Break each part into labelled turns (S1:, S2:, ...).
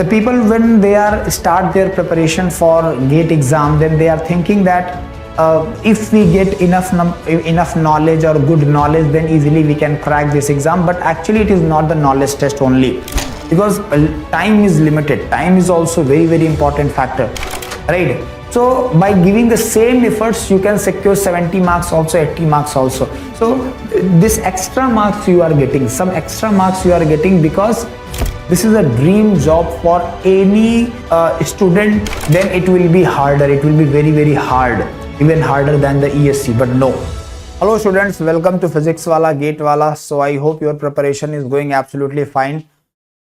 S1: The people, when they are start their preparation for GATE exam, then they are thinking that if we get enough knowledge or good knowledge, then easily we can crack this exam. But actually it is not the knowledge test only, because time is limited. Time is also very important factor, right? So by giving the same efforts, you can secure 70 marks also, 80 marks also. So this extra marks you are getting, some extra marks you are getting, because this is a dream job for any student. Then it will be harder, it will be very hard, even harder than the ESC, but no. Hello students, welcome to Physics Wala Gate Wala. So I hope your preparation is going absolutely fine.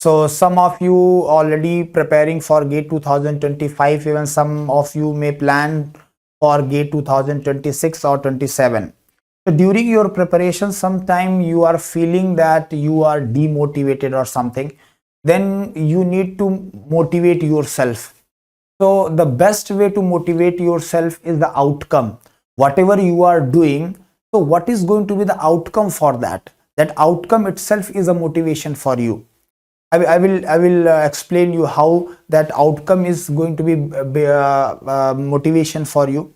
S1: So some of you already preparing for GATE 2025, even some of you may plan for GATE 2026 or 27. So during your preparation, sometime you are feeling that you are demotivated or something, then you need to motivate yourself. So the best way to motivate yourself is the outcome. Whatever you are doing, so what is going to be the outcome for that? That outcome itself is a motivation for you. I will explain you how that outcome is going to be motivation for you.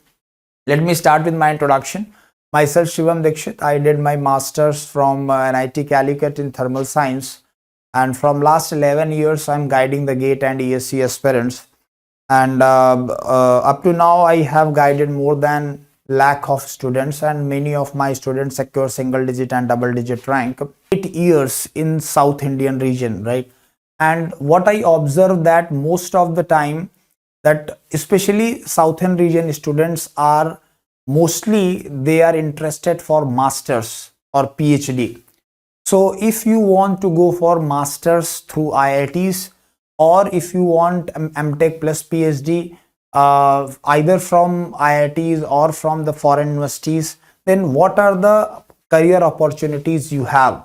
S1: Let me start with my introduction. Myself Shivam Dikshit. I did my masters from NIT Calicut in thermal science, and from last 11 years I'm guiding the GATE and ESC aspirants, and up to now I have guided more than lakh of students, and many of my students secure single digit and double digit rank. 8 years in South Indian region, right? And what I observe that most of the time, that especially Southern region students are mostly they are interested for masters or PhD. So if you want to go for masters through IITs, or if you want MTech plus PhD either from IITs or from the foreign universities, then what are the career opportunities you have?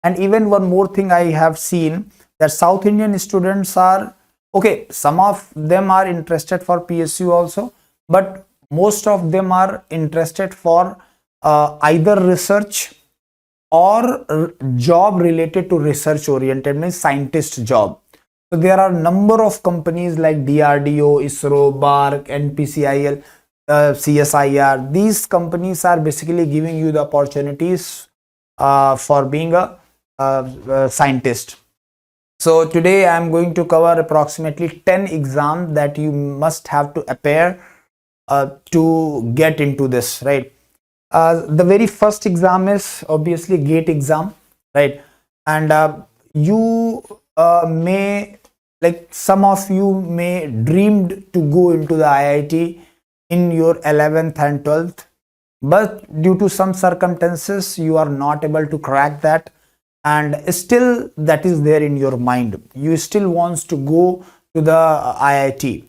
S1: And even one more thing I have seen, that South Indian students are okay, some of them are interested for PSU also, but most of them are interested for either research or job related to research oriented, means scientist job. So there are number of companies like DRDO, ISRO, BARC, NPCIL, CSIR. These companies are basically giving you the opportunities for being a scientist. So today I am going to cover approximately 10 exams that you must have to appear to get into this, right? The very first exam is obviously GATE exam, right? And you may, like some of you may dreamed to go into the IIT in your 11th and 12th, but due to some circumstances you are not able to crack that, and still that is there in your mind. You still wants to go to the IIT,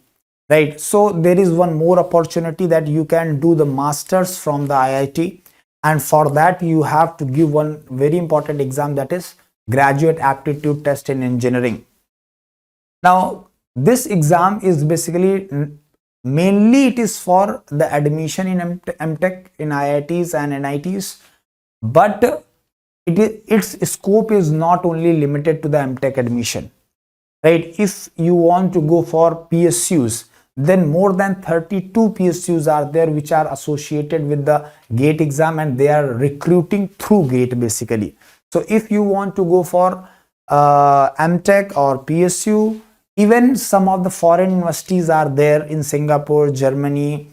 S1: right? So there is one more opportunity that you can do the masters from the IIT, and for that you have to give one very important exam, that is graduate aptitude test in engineering. Now this exam is basically mainly it is for the admission in MTech in IITs and NITs, but its scope is not only limited to the MTech admission, right? If you want to go for PSUs, then more than 32 PSUs are there which are associated with the GATE exam, and they are recruiting through GATE basically. So if you want to go for MTech or PSU, even some of the foreign universities are there in Singapore, Germany,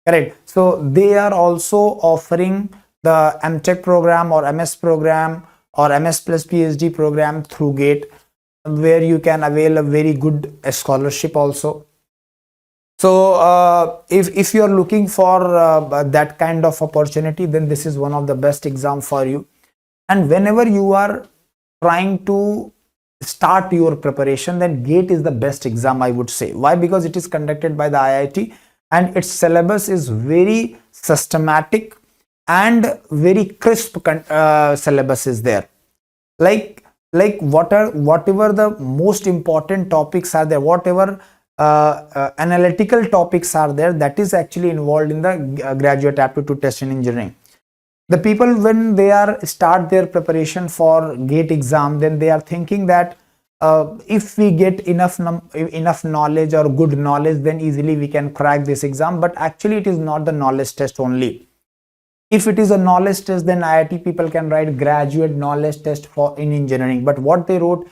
S1: correct? So they are also offering the MTech program or MS program or MS plus PhD program through GATE, where you can avail a very good scholarship also. So if you are looking for that kind of opportunity, then this is one of the best exam for you. And whenever you are trying to start your preparation, then GATE is the best exam, I would say. Why? Because it is conducted by the IIT, and its syllabus is very systematic and very crisp syllabus is there. Like whatever the most important topics are there, whatever analytical topics are there, that is actually involved in the graduate aptitude test in engineering. The people, when they are start their preparation for GATE exam, then they are thinking that if we get enough knowledge or good knowledge, then easily we can crack this exam. But actually it is not the knowledge test only. If it is a knowledge test, then IIT people can write graduate knowledge test for in engineering. But what they wrote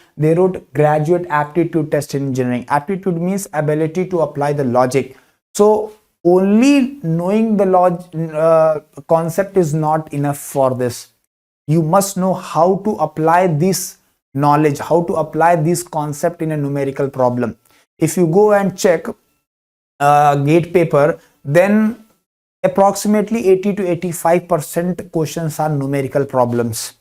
S1: graduate aptitude test in engineering. Aptitude means ability to apply the logic. So only knowing the concept is not enough for this. You must know how to apply this knowledge, how to apply this concept in a numerical problem. If you go and check GATE paper, then approximately 80 to 85% questions are numerical problems,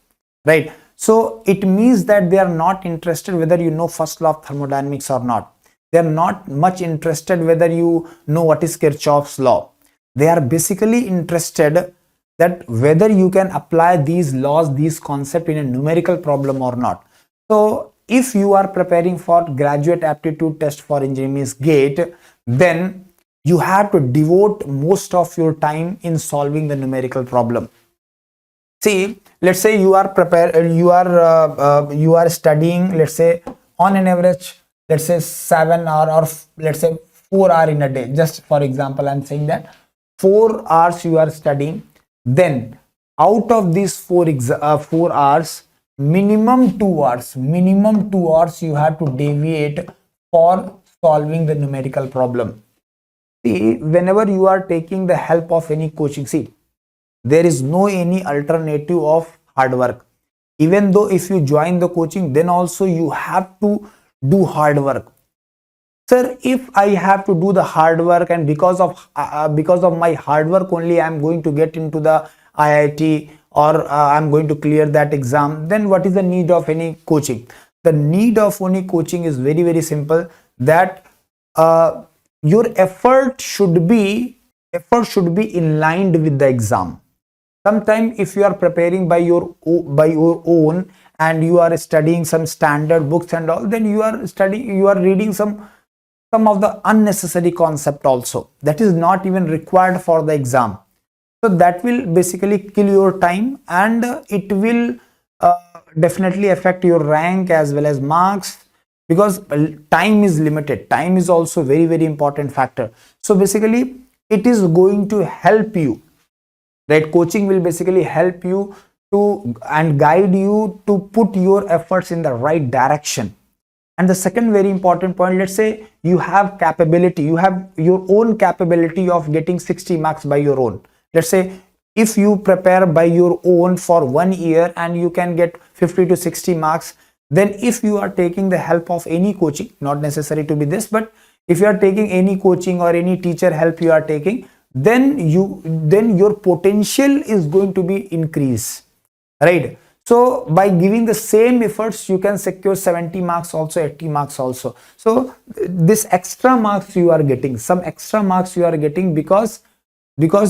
S1: right? So it means that they are not interested whether you know first law of thermodynamics or not. They are not much interested whether you know what is Kirchhoff's law. They are basically interested that whether you can apply these laws, these concepts in a numerical problem or not. So if you are preparing for graduate aptitude test for engineering means GATE, then you have to devote most of your time in solving the numerical problem. See, let's say you are you are studying, let's say on an average, let's say 7 hours or let's say 4 hours in a day. Just for example, I'm saying that 4 hours you are studying. Then out of these 4 hours, minimum 2 hours you have to deviate for solving the numerical problem. See, whenever you are taking the help of any coaching, see, there is no any alternative of hard work. Even though if you join the coaching, then also you have to do hard work. Sir, if I have to do the hard work and because of my hard work only I am going to get into the IIT or I am going to clear that exam, then what is the need of any coaching? The need of any coaching is very, very simple, that your effort should be in line with the exam. Sometimes if you are preparing by your own and you are studying some standard books and all, then you are reading some of the unnecessary concept also that is not even required for the exam. So that will basically kill your time, and it will definitely affect your rank as well as marks, because time is limited. Time is also very, very important factor. So basically it is going to help you, right? Coaching will basically help you to and guide you to put your efforts in the right direction. And the second very important point, let's say you have capability, you have your own capability of getting 60 marks by your own. Let's say if you prepare by your own for 1 year and you can get 50 to 60 marks, then if you are taking the help of any coaching, not necessary to be this, but if you are taking any coaching or any teacher help you are taking, then your potential is going to be increased, right? So by giving the same efforts, you can secure 70 marks also, 80 marks also. So this extra marks you are getting, some extra marks you are getting because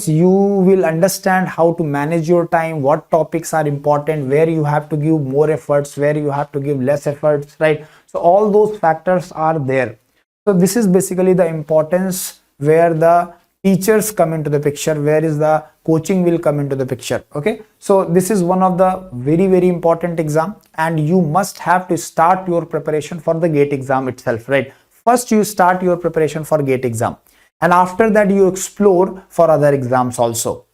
S1: you will understand how to manage your time, what topics are important, where you have to give more efforts, where you have to give less efforts, right? So all those factors are there. So this is basically the importance where the teachers come into the picture, where is the coaching will come into the picture. Okay, so this is one of the very, very important exam, and you must have to start your preparation for the GATE exam itself, right? First you start your preparation for GATE exam, and after that you explore for other exams also,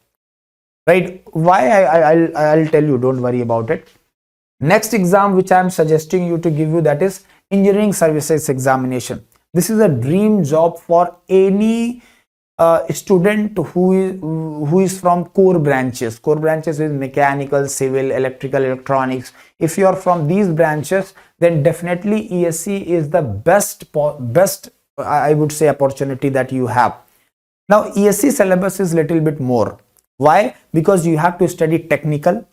S1: right? Why? I'll tell you, don't worry about it. Next exam which I am suggesting you to give you, that is engineering services examination. This is a dream job for any student who is from core branches. Core branches is mechanical, civil, electrical, electronics. If you are from these branches, then definitely ESC is the best I would say opportunity that you have. Now ESC syllabus is little bit more. Why? Because you have to study technical.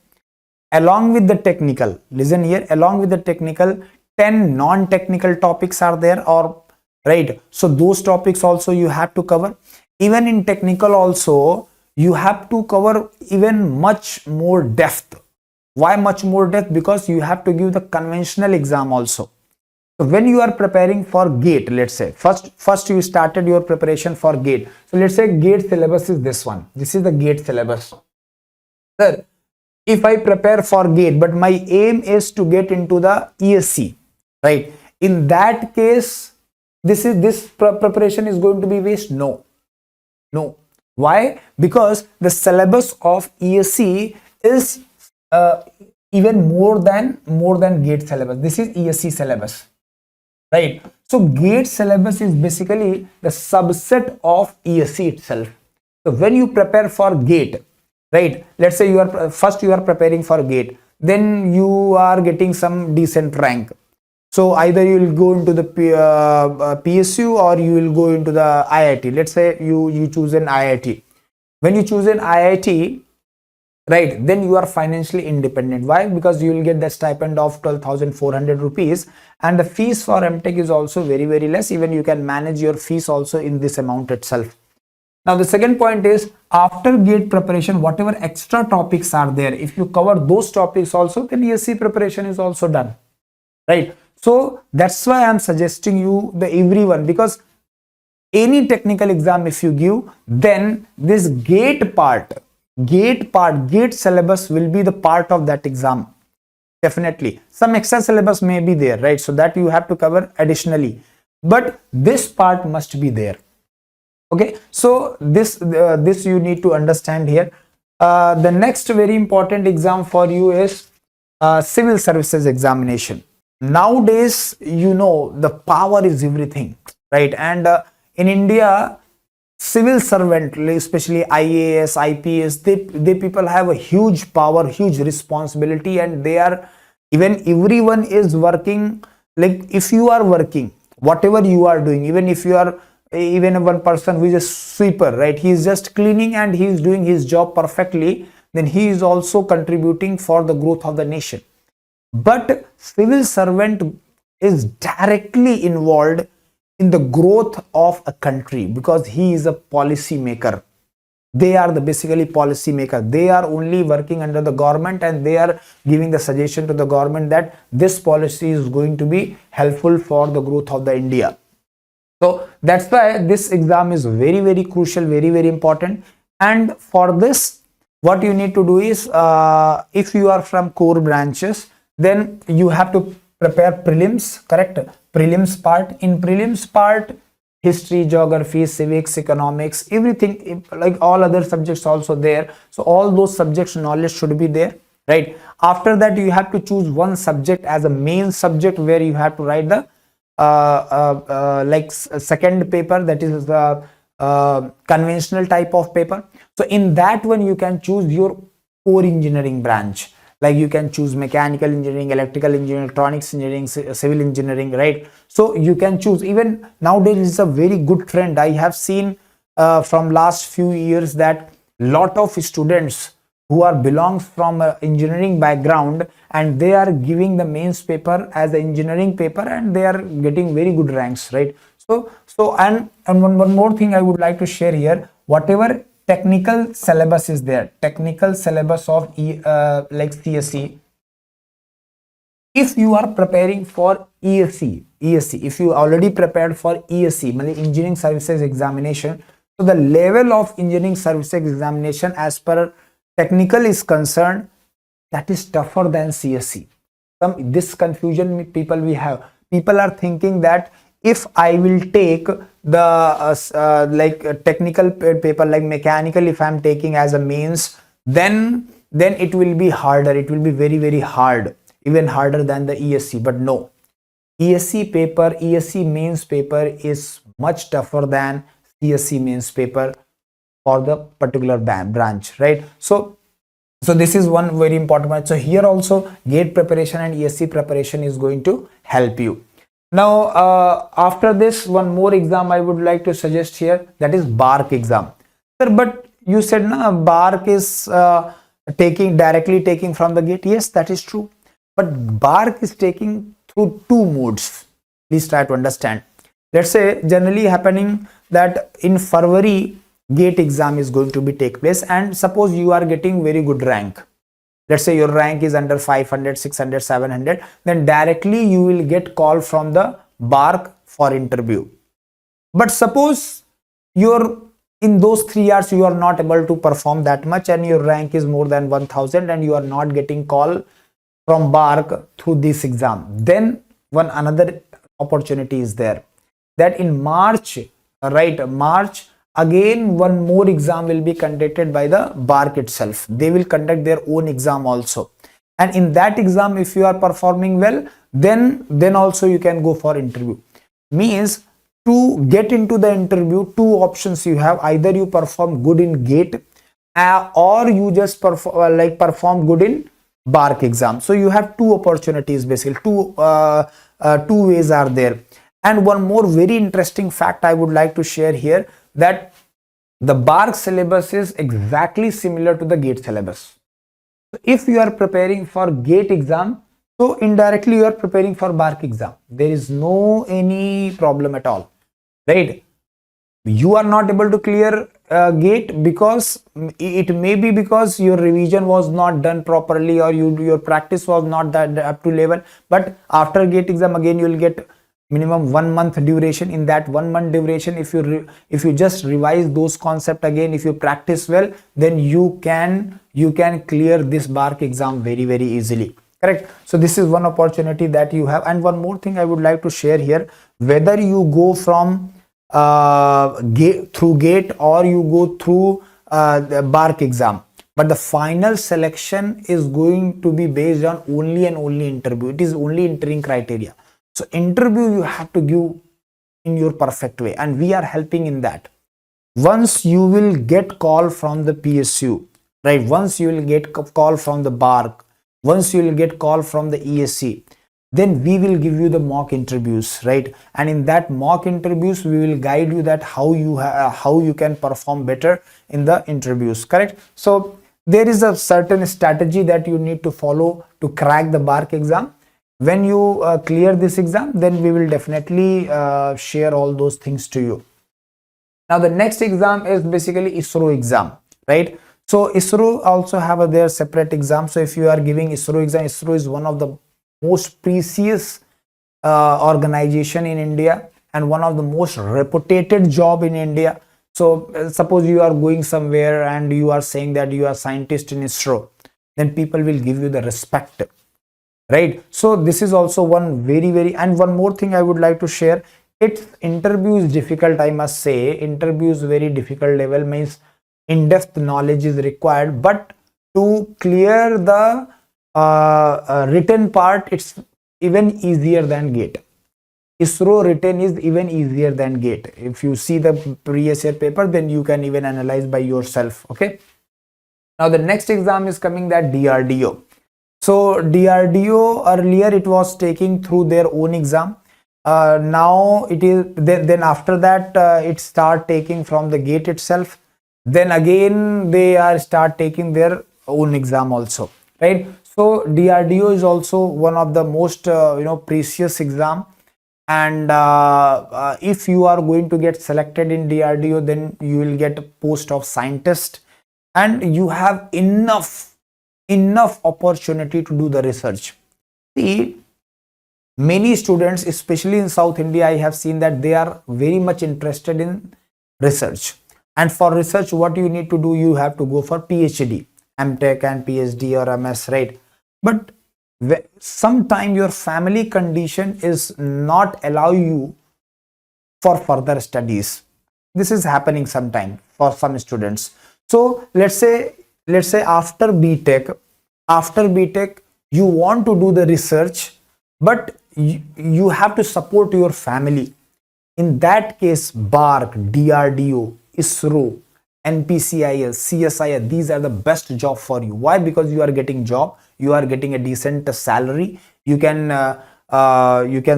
S1: Along with the technical, listen here, along with the technical, 10 non-technical topics are there, or right? So those topics also you have to cover. Even in technical also you have to cover even much more depth. Why much more depth? Because you have to give the conventional exam also. So when you are preparing for GATE, let's say first you started your preparation for GATE. So let's say GATE syllabus is this one. This is the GATE syllabus. Sir, if I prepare for GATE, but my aim is to get into the ESC, right? In that case, this preparation is going to be waste? No. Why? Because the syllabus of ESE is even more than GATE syllabus. This is ESE syllabus, right? So GATE syllabus is basically the subset of ESE itself. So when you prepare for GATE, right, let's say you are preparing for GATE, then you are getting some decent rank. So either you will go into the PSU or you will go into the IIT. Let's say you choose an IIT. When you choose an IIT, right, then you are financially independent. Why? Because you will get the stipend of 12,400 rupees, and the fees for MTech is also very, very less. Even you can manage your fees also in this amount itself. Now the second point is, after GATE preparation, whatever extra topics are there, if you cover those topics also, then ESE preparation is also done, right? So that's why I'm suggesting you everyone, because any technical exam if you give, then this GATE syllabus will be the part of that exam. Definitely some extra syllabus may be there, right? So that you have to cover additionally, but this part must be there. Okay, so this you need to understand here. The next very important exam for you is civil services examination. Nowadays, you know, the power is everything, right? And in India, civil servant, especially IAS, IPS, they people have a huge power, huge responsibility, and they are, even everyone is working. Like if you are working, whatever you are doing, even if you are even one person who is a sweeper, right, he is just cleaning and he is doing his job perfectly, then he is also contributing for the growth of the nation. But civil servant is directly involved in the growth of a country, because he is a policy maker. They are basically policy maker. They are only working under the government, and they are giving the suggestion to the government that this policy is going to be helpful for the growth of the India. So that's why this exam is very, very crucial, very, very important. And for this, what you need to do is, if you are from core branches, then you have to prepare prelims, correct? Prelims part. In prelims part, history, geography, civics, economics, everything, like all other subjects also there. So all those subjects knowledge should be there, right? After that, you have to choose one subject as a main subject, where you have to write the second paper, that is the conventional type of paper. So in that one, you can choose your core engineering branch. Like you can choose mechanical engineering, electrical engineering, electronics engineering, civil engineering, right? So you can choose. Even nowadays, it's a very good trend. I have seen from last few years that lot of students who are belongs from engineering background, and they are giving the mains paper as an engineering paper, and they are getting very good ranks, right? So and one more thing I would like to share here. Whatever technical syllabus is there, technical syllabus of like CSE, if you are preparing for ESE, if you already prepared for ESE, engineering services examination, so the level of engineering services examination as per technical is concerned, that is tougher than CSE. This confusion people we have. People are thinking that if I will take the like technical paper like mechanical, if I am taking as a mains, then it will be harder. It will be very, very hard, even harder than the ESE. But no, ESE mains paper is much tougher than CSE mains paper for the particular branch, right? So this is one very important one. So here also GATE preparation and ESE preparation is going to help you. Now after this, one more exam I would like to suggest here, that is BARC exam. Sir, but you said na BARC is directly taking from the GATE. Yes, that is true, but BARC is taking through two modes. Please try to understand. Let's say generally happening that in February GATE exam is going to be take place, and suppose you are getting very good rank. Let's say your rank is under 500, 600, 700, then directly you will get call from the BARC for interview. But suppose you're in those 3 years you are not able to perform that much, and your rank is more than 1000, and you are not getting call from BARC through this exam, then one another opportunity is there, that in March, right, March, again one more exam will be conducted by the BARC itself. They will conduct their own exam also, and in that exam, if you are performing well, then also you can go for interview. Means, to get into the interview, two options you have: either you perform good in GATE, or you just perform good in BARC exam. So you have two opportunities, basically two ways are there. And one more very interesting fact I would like to share here, that the BARC syllabus is exactly similar to the GATE syllabus. So if you are preparing for GATE exam, so indirectly you are preparing for BARC exam. There is no any problem at all, right? You are not able to clear GATE because it may be because your revision was not done properly, or your practice was not that up to level. But after GATE exam, again you will get minimum 1 month duration. In that 1 month duration, if you just revise those concepts again, if you practice well, then you can clear this BARC exam very, very easily. Correct? So this is one opportunity that you have. And one more thing I would like to share here: whether you go from through GATE or you go through the BARC exam, but the final selection is going to be based on only and only interview. It is only entering criteria. So interview you have to give in your perfect way, and we are helping in that. Once you will get call from the PSU, right? Once you will get call from the BARC, once you will get call from the ESC, then we will give you the mock interviews, right? And in that mock interviews, we will guide you that how you can perform better in the interviews. Correct? So there is a certain strategy that you need to follow to crack the BARC exam. When you clear this exam, then we will definitely share all those things to you. Now the next exam is basically ISRO exam, right? So ISRO also have their separate exam. So if you are giving ISRO exam, ISRO is one of the most precious organization in India and one of the most reputed job in India. So suppose you are going somewhere and you are saying that you are scientist in ISRO, then people will give you the respect, right? So this is also one very, and one more thing I would like to share. Its interview is difficult, I must say. Interview is very difficult level, means in-depth knowledge is required, but to clear the written part, it's even easier than GATE. ISRO written is even easier than GATE. If you see the previous year paper, then you can even analyze by yourself. Okay. Now the next exam is coming, that DRDO. So DRDO, earlier it was taking through their own exam. Now it is then after that it start taking from the GATE itself. Then again they are start taking their own exam also, right? So DRDO is also one of the most precious exam, and if you are going to get selected in DRDO, then you will get a post of scientist, and you have enough opportunity to do the research. See, many students, especially in South India, I have seen that they are very much interested in research. And for research, what you need to do, you have to go for PhD, MTech and PhD or MS, right? But sometime your family condition is not allow you for further studies. This is happening sometime for some students. So let's say after BTech, you want to do the research, but you have to support your family. In that case, BARC, DRDO, ISRO, NPCIL, CSIR, these are the best job for you. Why? Because you are getting job, you are getting a decent salary, you can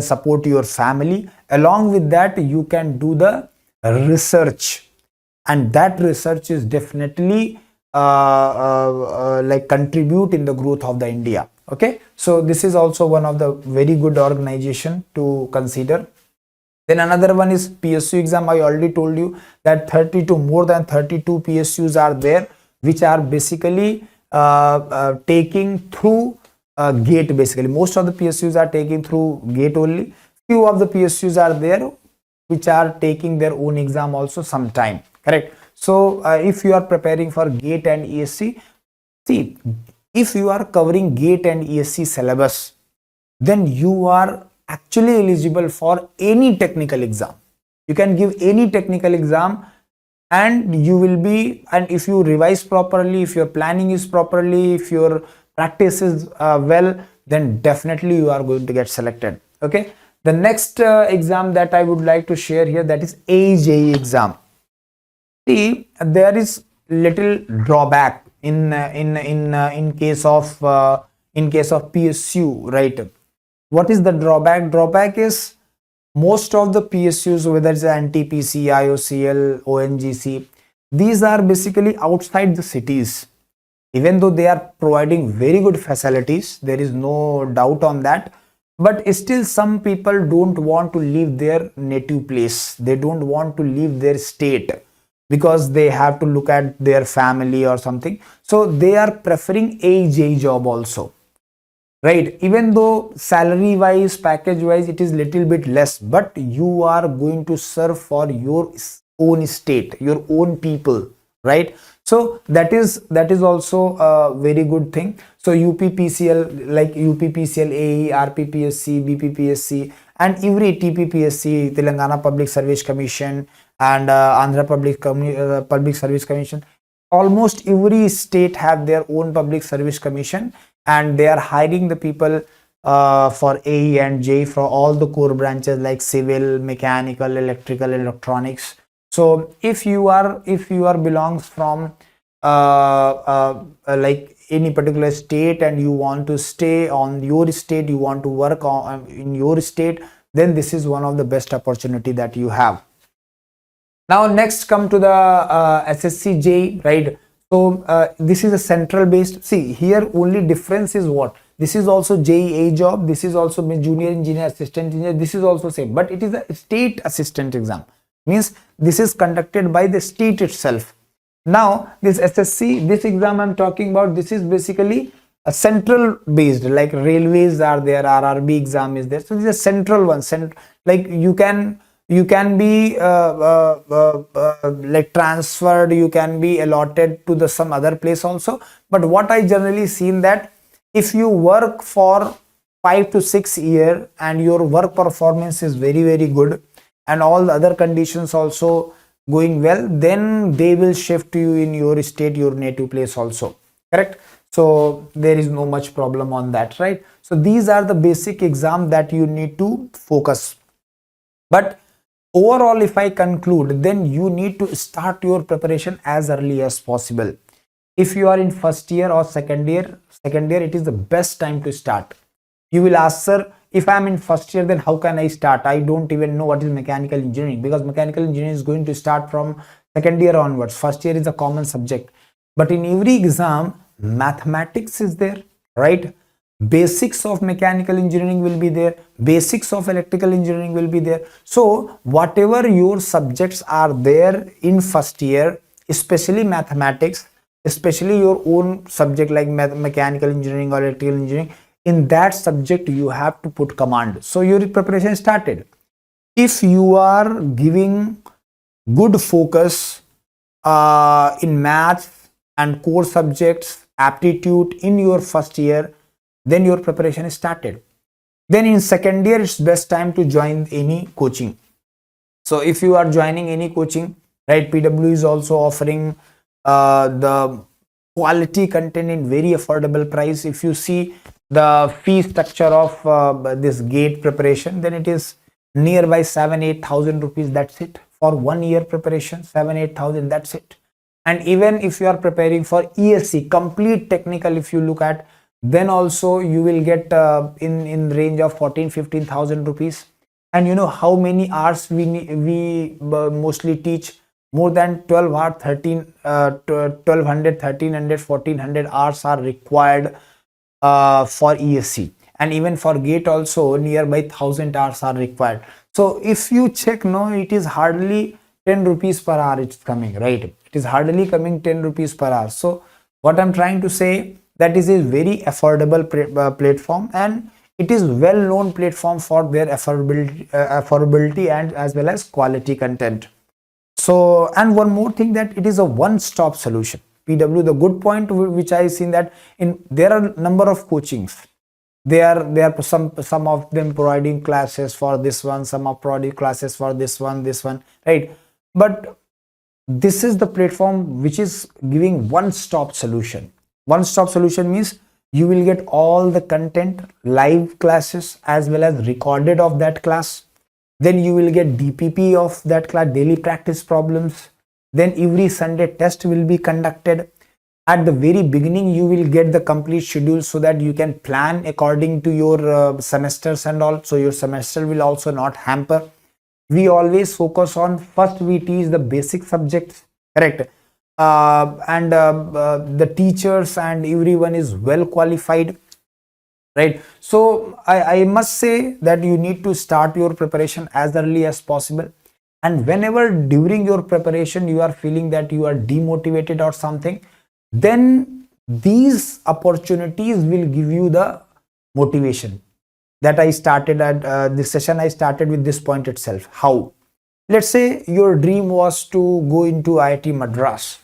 S1: support your family. Along with that, you can do the research, and that research is definitely like contribute in the growth of the India. Okay, so this is also one of the very good organization to consider. Then another one is PSU exam. I already told you that more than 32 PSUs are there, which are basically taking through GATE. Basically, most of the PSUs are taking through GATE only. Few of the PSUs are there which are taking their own exam also sometime. Correct. So if you are preparing for GATE and ESC, see, if you are covering GATE and ESC syllabus, then you are actually eligible for any technical exam. You can give any technical exam and you will be, and if you revise properly, if your planning is properly, if your practice is well, then definitely you are going to get selected. Okay, the next exam that I would like to share here, that is 𝐂𝐨𝐬𝐸 exam. See, there is little drawback in case of PSU, right? What is the drawback? Drawback is most of the PSUs, whether it's NTPC, IOCL, ONGC, these are basically outside the cities. Even though they are providing very good facilities, there is no doubt on that, but still some people don't want to leave their native place. They don't want to leave their state because they have to look at their family or something. So they are preferring 𝐂𝐨𝐬𝐸 job also. Right, even though salary wise, package wise, it is little bit less, but you are going to serve for your own state, your own people, right? So that is also a very good thing. So UPPCL, like UPPCL, AE, RPPSC, BPPSC, and every TPPSC, Telangana Public Service Commission, and Andhra Public Service Commission, almost every state have their own public service commission, and they are hiring the people for AE and JE for all the core branches like civil, mechanical, electrical, electronics. So if you are belongs from like any particular state and you want to stay on your state, you want to work on in your state, then this is one of the best opportunity that you have. Now next come to the SSC JE, right? So this is a central based. See, here only difference is what? This is also JEA job. This is also junior engineer, assistant engineer. This is also same, but it is a state assistant exam. Means this is conducted by the state itself. Now this SSC, this exam I'm talking about, this is basically a central based, like railways are there, RRB exam is there. So this is a central one. Like you can be like transferred, you can be allotted to the some other place also. But what I generally seen that if you work for 5 to 6 years and your work performance is very, very good and all the other conditions also going well, then they will shift you in your state, your native place also. Correct? So there is no much problem on that, right? So these are the basic exam that you need to focus. But overall, if I conclude, then you need to start your preparation as early as possible. If you are in first year or second year, it is the best time to start. You will ask, sir, if I am in first year, then how can I start? I don't even know what is mechanical engineering, because mechanical engineering is going to start from second year onwards. First year is a common subject. But in every exam, mathematics is there, right? Basics of mechanical engineering will be there, basics of electrical engineering will be there. So whatever your subjects are there in first year, especially mathematics, especially your own subject like mechanical engineering or electrical engineering, in that subject you have to put command. So your preparation started. If you are giving good focus in maths and core subjects, aptitude in your first year, then your preparation is started. Then in second year, it's best time to join any coaching. So if you are joining any coaching, right, PW is also offering the quality content in very affordable price. If you see the fee structure of this GATE preparation, then it is nearby 7,000-8,000 rupees. That's it for 1 year preparation. 7,000-8,000. That's it. And even if you are preparing for ESC complete technical, if you look at, then also you will get in range of 14,000-15,000 rupees. And you know how many hours we mostly teach? More than 12 hours, 1200, 1300, 1400 hours are required for ESC, and even for GATE also nearby 1000 hours are required. So if you check, no, it is hardly 10 rupees per hour it's coming, right? It is hardly coming 10 rupees per hour. So what I'm trying to say, that is a very affordable platform, and it is well known platform for their affordability and as well as quality content. So, and one more thing, that it is a one-stop solution. PW, the good point which I seen that there are number of coachings, They are some of them providing classes for this one, some are providing classes for this one, right? But this is the platform which is giving one-stop solution. One-stop solution means you will get all the content, live classes as well as recorded of that class. Then you will get DPP of that class, daily practice problems. Then every Sunday test will be conducted. At the very beginning you will get the complete schedule so that you can plan according to your semesters and all, so your semester will also not hamper. We always focus on, first we teach the basic subjects, correct, and the teachers and everyone is well qualified, right? So I must say that you need to start your preparation as early as possible, and whenever during your preparation you are feeling that you are demotivated or something, then these opportunities will give you the motivation. That I started at this session, I started with this point itself. How? Let's say your dream was to go into IIT Madras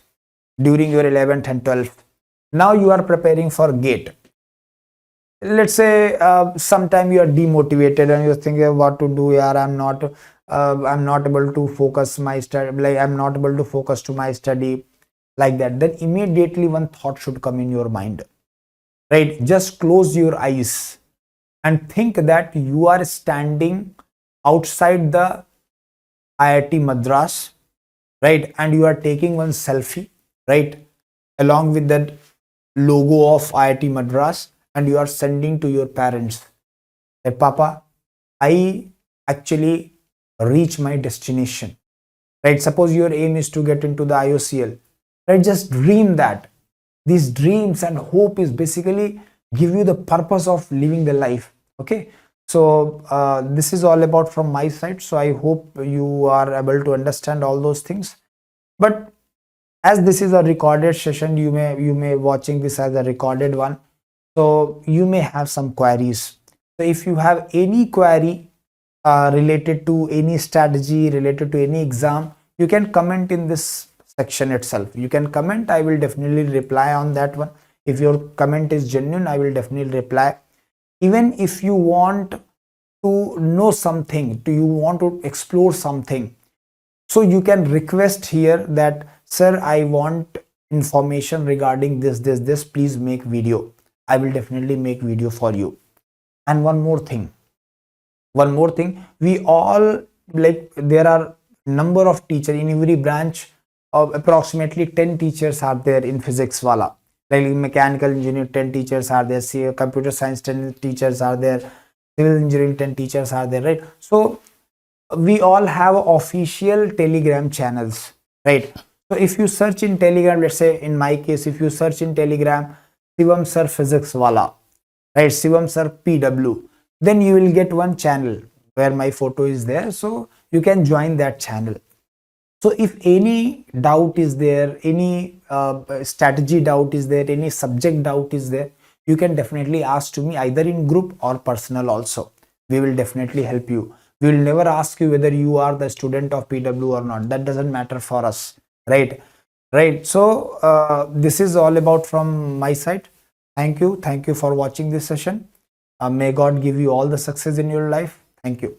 S1: during your 11th and 12th. Now you are preparing for GATE. Let's say sometime you are demotivated and you're thinking what to do. Yeah, I'm not able to focus my study. Like I'm not able to focus to my study, like that. Then immediately one thought should come in your mind, right? Just close your eyes and think that you are standing outside the IIT Madras, right? And you are taking one selfie, right? Along with that logo of IIT Madras, and you are sending to your parents that, Papa, I actually reach my destination, right? Suppose your aim is to get into the IOCL, right? Just dream that. These dreams and hope is basically give you the purpose of living the life. Okay, so this is all about from my side. So I hope you are able to understand all those things. But as this is a recorded session, you may watching this as a recorded one, so you may have some queries. So if you have any query related to any strategy, related to any exam, you can comment in this section itself. You can comment, I will definitely reply on that one. If your comment is genuine, I will definitely reply. Even if you want to know something, you want to explore something, so you can request here that, sir, I want information regarding this, please make video. I will definitely make video for you. And one more thing, we all, like, there are number of teachers in every branch. Approximately 10 teachers are there in physics wala, like mechanical engineering 10 teachers are there, computer science 10 teachers are there, civil engineering 10 teachers are there, right? So we all have official Telegram channels, right? So if you search in Telegram, let's say in my case, if you search in Telegram Shivam Sir Physics wala, right, Shivam Sir PW, then you will get one channel where my photo is there, so you can join that channel. So if any doubt is there, any strategy doubt is there, any subject doubt is there, you can definitely ask to me either in group or personal also. We will definitely help you. We will never ask you whether you are the student of PW or not. That doesn't matter for us, right? Right. So this is all about from my side. Thank you for watching this session. May God give you all the success in your life. Thank you.